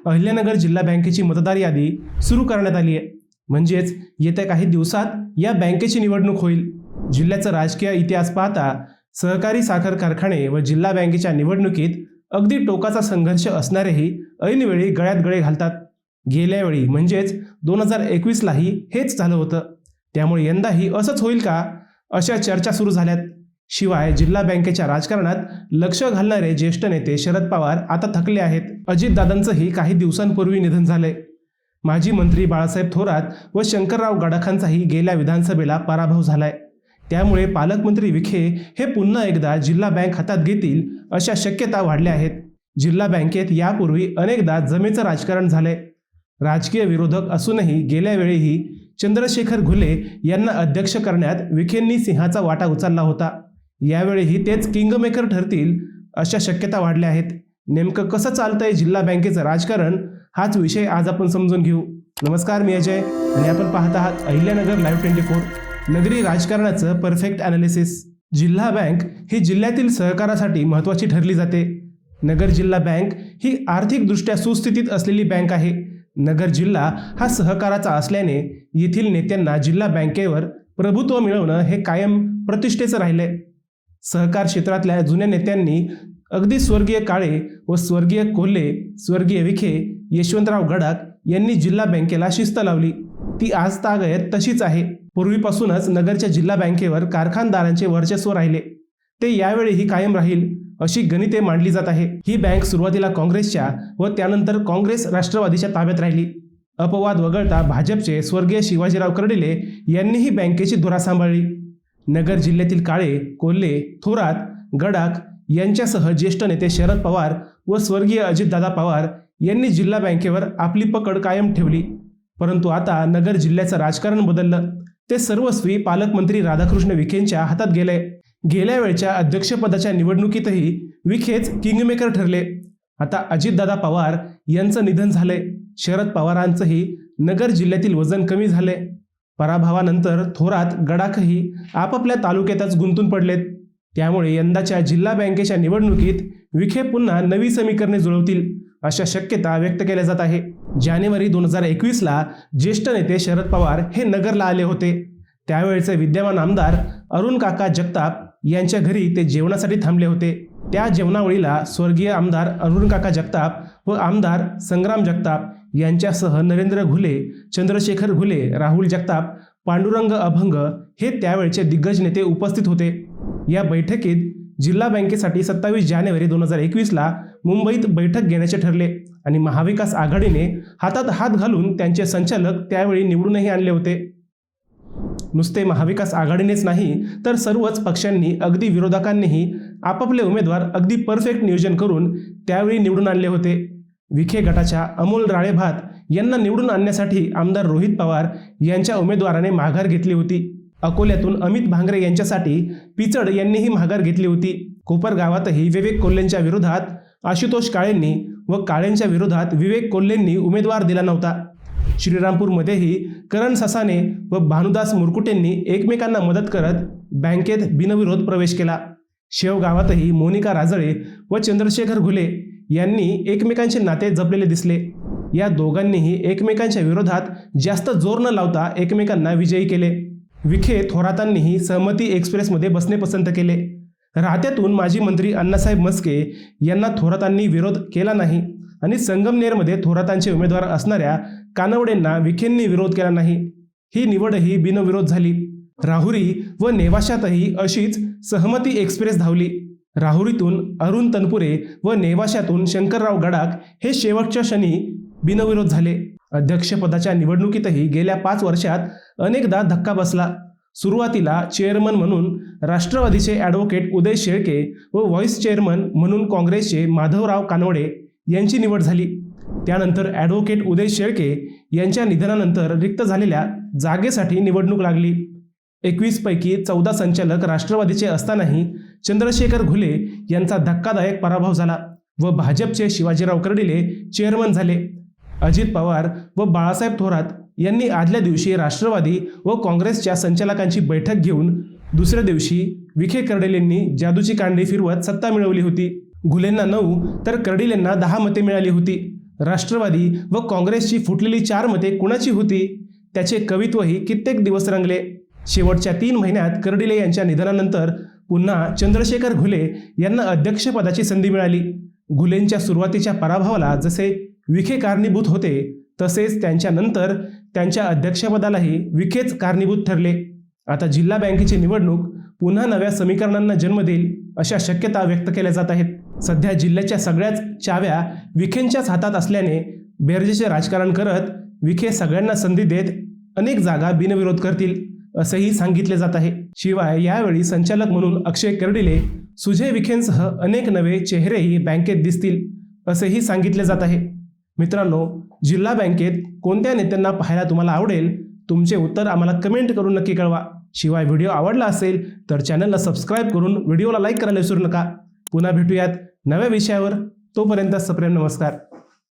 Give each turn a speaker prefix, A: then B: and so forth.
A: अहिल्यानगर जिल्हा बँकेची मतदार यादी सुरू करण्यात आली आहे। म्हणजेच येत्या काही दिवसात या बँकेची निवडणूक होईल। जिल्ह्याचा राजकीय इतिहास पाहता सहकारी साखर कारखाने व जिल्हा बँकेच्या निवडणुकीत अगदी टोकाचा संघर्ष असणारेही ऐनवेळी गळ्यात गळे घालतात। गेल्या वेळी म्हणजेच 2021लाही हेच झालं होतं। त्यामुळे यंदाही असंच होईल का, अशा चर्चा सुरू झाल्यात। शिवाय जिल्हा बँकेच्या राजकारणात लक्ष घालणारे ज्येष्ठ नेते शरद पवार आता थकले आहेत। अजितदादांचंही काही दिवसांपूर्वी निधन झालंय। माजी मंत्री बाळासाहेब थोरात व शंकरराव गडाखांचाही गेल्या विधानसभेला पराभव झालाय। त्यामुळे पालकमंत्री विखे हे पुन्हा एकदा जिल्हा बँक हातात घेतील अशा शक्यता वाढल्या आहेत। जिल्हा बँकेत यापूर्वी अनेकदा जमेचं राजकारण झालंय। राजकीय विरोधक असूनही गेल्या वेळीही चंद्रशेखर घुले यांना अध्यक्ष करण्यात विखेंनी सिंहाचा वाटा उचलला होता। यावेळीही तेच किंगमेकर ठरतील अशा शक्यता वाढल्या आहेत। नेमकं कसं चालतंय जिल्हा बँकेचं राजकारण, हाच विषय आज आपण समजून घेऊ। नमस्कार, मी अजय आणि आपण पाहत आहात अहिल्यानगर लाईव्ह 24, नगरी राजकारणाचं परफेक्ट ॲनालिसिस। जिल्हा बँक ही जिल्ह्यातील सहकारासाठी महत्त्वाची ठरली जाते। नगर जिल्हा बँक ही आर्थिकदृष्ट्या सुस्थितीत असलेली बँक आहे। नगर जिल्हा हा सहकाराचा असल्याने येथील नेत्यांना जिल्हा बँकेवर प्रभुत्व मिळवणं हे कायम प्रतिष्ठेचं राहिलंय। सहकार क्षेत्रातल्या जुन्या नेत्यांनी अगदी स्वर्गीय काळे व स्वर्गीय कोल्हे, स्वर्गीय विखे, यशवंतराव गडाख यांनी जिल्हा बँकेला शिस्त लावली। ती आज तागयत तशीच आहे। पूर्वीपासूनच नगरच्या जिल्हा बँकेवर कारखानदारांचे वर्चस्व राहिले, ते यावेळीही कायम राहील अशी गणिते मांडली जात आहे। ही बँक सुरुवातीला काँग्रेसच्या व त्यानंतर काँग्रेस राष्ट्रवादीच्या ताब्यात राहिली। अपवाद वगळता भाजपचे स्वर्गीय शिवाजीराव कर्डिले यांनी ही बँकेची धुरा सांभाळली। नगर जिल्ह्यातील काळे, कोल्हे, थोरात, गडाख यांच्यासह ज्येष्ठ नेते शरद पवार व स्वर्गीय अजितदादा पवार यांनी जिल्हा बँकेवर आपली पकड कायम ठेवली। परंतु आता नगर जिल्ह्याचं राजकारण बदललं। ते सर्वस्वी पालकमंत्री राधाकृष्ण विखेंच्या हातात गेले। गेल्या वेळच्या अध्यक्षपदाच्या निवडणुकीतही विखेच किंगमेकर ठरले। आता अजितदादा पवार यांचं निधन झालंय। शरद पवारांचंही नगर जिल्ह्यातील वजन कमी झाले। पराभवानंतर थोरात, गडाखही आपापल्या तालुक्यातच गुंतून पडलेत। त्यामुळे यंदाच्या जिल्हा बँकेच्या निवडणुकीत विखे पुन्हा नवी समीकरणे जुळवतील अशा शक्यता व्यक्त केल्या जात आहे। जानेवारी 2021ला ज्येष्ठ नेते शरद पवार हे नगरला आले होते। त्यावेळेचे विद्यमान आमदार अरुण काका जगताप यांच्या घरी ते जेवणासाठी थांबले होते। त्या जेवणावळीला स्वर्गीय आमदार अरुण काका जगताप व आमदार संग्राम जगताप यांच्यासह नरेंद्र घुले, चंद्रशेखर घुले, राहुल जगताप, पांडुरंग अभंग हे त्यावेळचे दिग्गज नेते उपस्थित होते। या बैठकीत जिल्हा बँकेसाठी 27 जानेवारी 2021ला मुंबईत बैठक घेण्याचे ठरले आणि महाविकास आघाडीने हातात हात घालून त्यांचे संचालक त्यावेळी निवडूनही आणले होते। नुसते महाविकास आघाडीनेच नाही तर सर्वच पक्षांनी, अगदी विरोधकांनीही आपापले उमेदवार अगदी परफेक्ट नियोजन करून त्यावेळी निवडून आणले होते। विखे गटाच्या अमोल राळेभात यांना निवडून आणण्यासाठी आमदार रोहित पवार यांच्या उमेदवाराने माघार घेतली होती। अकोल्यातून अमित भांगरे यांच्यासाठी पिचड यांनीही माघार घेतली होती। कोपरगावातही विवेक कोल्हेंच्या विरोधात आशुतोष काळेंनी व काळेंच्या विरोधात विवेक कोल्हेंनी उमेदवार दिला नव्हता। श्रीरामपूरमध्येही करण ससाने व भानुदास मुरकुटेंनी एकमेकांना मदत करत बँकेत बिनविरोध प्रवेश केला। शेवगावातही मोनिका राजळे व चंद्रशेखर घुले यांनी एकमेकांचे नाते जपलेले दिसले। या दोघांनीही एकमेकांच्या विरोधात जास्त जोर न लावता एकमेकांना विजयी केले। विखे थोरातांनीही सहमती एक्सप्रेसमध्ये बसणे पसंत केले। राहत्यातून माजी मंत्री अण्णासाहेब मस्के यांना थोरातांनी विरोध केला नाही आणि संगमनेरमध्ये थोरातांचे उमेदवार असणाऱ्या कानवडेंना विखेंनी विरोध केला नाही। ही निवडही बिनविरोध झाली। राहुरी व नेवाशातही अशीच सहमती एक्सप्रेस धावली। राहुरीतून अरुण तनपुरे व नेवाशातून शंकरराव गडाख हे शेवटच्या क्षणी बिनविरोध झाले। अध्यक्षपदाच्या निवडणुकीतही गेल्या 5 वर्षात अनेकदा धक्का बसला। सुरुवातीला चेअरमन म्हणून राष्ट्रवादीचे ॲडव्होकेट उदय शेळके व व्हाईस चेअरमन म्हणून काँग्रेसचे माधवराव कानवडे यांची निवड झाली। त्यानंतर ॲडव्होकेट उदय शेळके यांच्या निधनानंतर रिक्त झालेल्या जागेसाठी निवडणूक लागली। 21 पैकी 14 संचालक राष्ट्रवादीचे असतानाही चंद्रशेखर घुले यांचा धक्कादायक पराभव झाला व भाजपचे शिवाजीराव कर्डिले चेअरमन झाले। अजित पवार व बाळासाहेब थोरात यांनी आदल्या दिवशी राष्ट्रवादी व काँग्रेसच्या संचालकांची बैठक घेऊन दुसऱ्या दिवशी विखे कर्डिलेंनी जादूची कांडी फिरवत सत्ता मिळवली होती। घुलेंना 9 तर कर्डिलेंना 10 मते मिळाली होती। राष्ट्रवादी व काँग्रेसची फुटलेली 4 मते कुणाची होती, त्याचे कवित्वही कित्येक दिवस रंगले. शेवटच्या 3 महिन्यात कर्डिले यांच्या निधनानंतर पुन्हा चंद्रशेखर घुले यांना अध्यक्षपदाची संधी मिळाली. घुलेंच्या सुरुवातीच्या पराभवाला जसे विखे कारणीभूत होते, तसेच त्यांच्यानंतर त्यांच्या अध्यक्षपदालाही विखेच कारणीभूत ठरले. आता जिल्हा बँकेची निवडणूक पुन्हा नव्या समीकरणांना जन्म देईल अशा शक्यता व्यक्त केल्या जात आहेत. सध्या जिल्ह्याच्या सगळ्याच चाव्या विखेंच्याच हातात असल्याने बेरजेचे राजकारण करत विखे सगळ्यांना संधी देत अनेक जागा बिनविरोध करतील असेही सांगितले जात आहे. शिवाय यावेळी संचालक म्हणून अक्षय कर्डिले, सुजय विखेंसह अनेक नवे चेहरेही बँकेत दिसतील असेही सांगितले जात आहे. मित्रांनो, जिल्हा बँकेत कोणत्या नेत्यांना पाहायला तुम्हाला आवडेल? तुमचे उत्तर आम्हाला कमेंट करून नक्की कळवा. शिवाय व्हिडिओ आवडला असेल तर चॅनलला सबस्क्राईब करून व्हिडिओला लाईक करायला विसरू नका. पुन्हा भेटूयात नव्या विषयावर. तोपर्यंत सप्रेम नमस्कार.